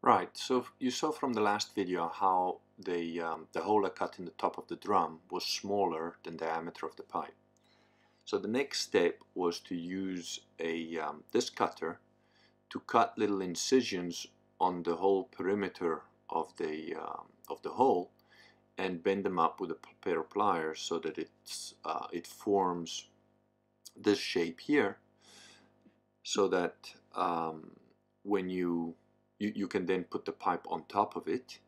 Right, so you saw from the last video how the hole I cut in the top of the drum was smaller than the diameter of the pipe. So the next step was to use this cutter to cut little incisions on the whole perimeter of the hole and bend them up with a pair of pliers so that it forms this shape here, so that when you can then put the pipe on top of it,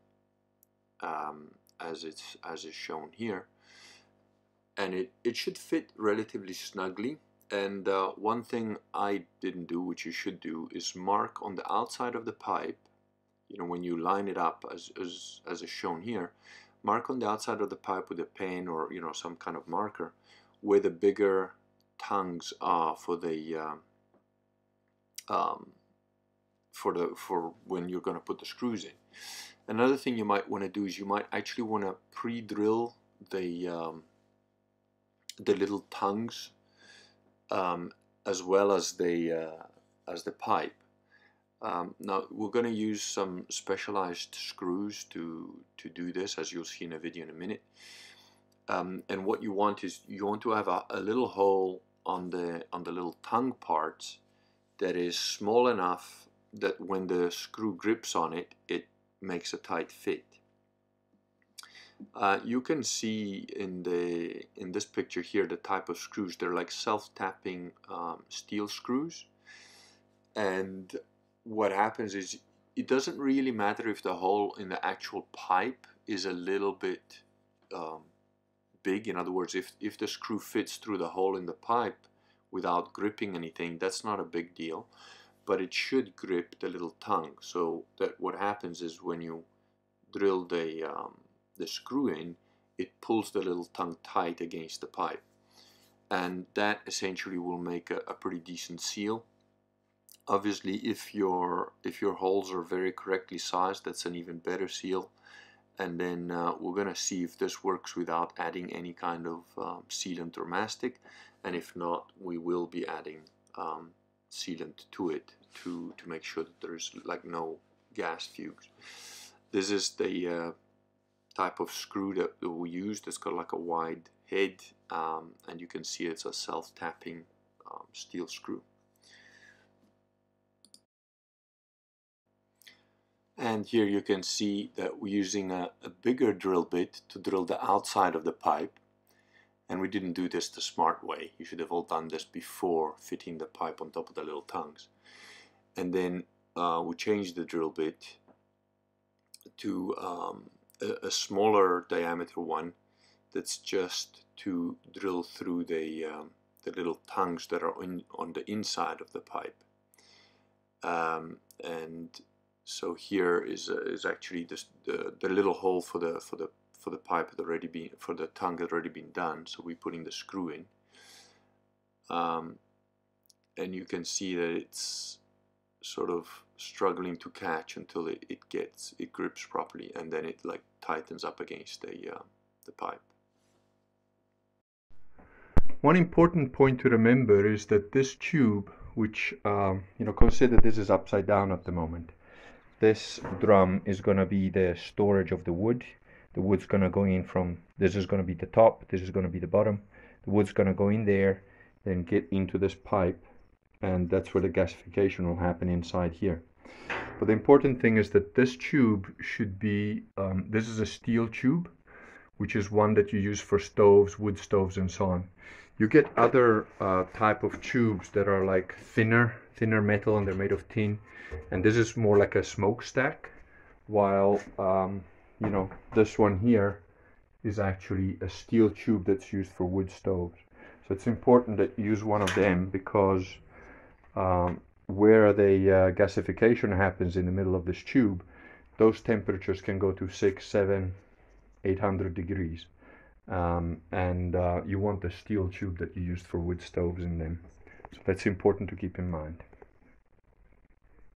as is shown here, and it should fit relatively snugly. And one thing I didn't do, which you should do, is mark on the outside of the pipe, when you line it up as is shown here, mark on the outside of the pipe with a pen or some kind of marker where the bigger tongues are for the for when you're going to put the screws in. Another thing you might want to do is you might actually want to pre-drill the little tongues as well as the pipe. Now we're going to use some specialized screws to do this, as you'll see in a video in a minute. And what you want is you want to have a little hole on the little tongue parts that is small enough that when the screw grips on it, it makes a tight fit. You can see in this picture here the type of screws. They're like self-tapping steel screws, and what happens is it doesn't really matter if the hole in the actual pipe is a little bit big. In other words, if the screw fits through the hole in the pipe without gripping anything, that's not a big deal, but it should grip the little tongue. So that what happens is when you drill the screw in, it pulls the little tongue tight against the pipe, and that essentially will make a pretty decent seal. Obviously, if your holes are very correctly sized, that's an even better seal. And then we're going to see if this works without adding any kind of sealant or mastic, and if not, we will be adding sealant to it to make sure that there's like no gas fumes. This is the type of screw that we used. It's got like a wide head, and you can see it's a self-tapping steel screw. And here you can see that we're using a bigger drill bit to drill the outside of the pipe, and we didn't do this the smart way. You should have all done this before fitting the pipe on top of the little tongues. And then we changed the drill bit to a smaller diameter one that's just to drill through the little tongues that are on the inside of the pipe. And so here is actually the little hole for the pipe had already been, for the tongue had already been done. So we're putting the screw in, and you can see that it's sort of struggling to catch until it grips properly, and then it like tightens up against the pipe. One important point to remember is that this tube, which consider this is upside down at the moment. This drum is going to be the storage of the wood. The wood's going to go in from, this is going to be the top, this is going to be the bottom. The wood's going to go in there, then get into this pipe, and that's where the gasification will happen inside here. But the important thing is that this tube should be, this is a steel tube, which is one that you use for stoves, wood stoves, and so on. You get other type of tubes that are like thinner metal, and they're made of tin, and this is more like a smokestack, while this one here is actually a steel tube that's used for wood stoves. So it's important that you use one of them, because where the gasification happens in the middle of this tube, those temperatures can go to 6, 7, 800 degrees, and you want the steel tube that you used for wood stoves in them. So that's important to keep in mind.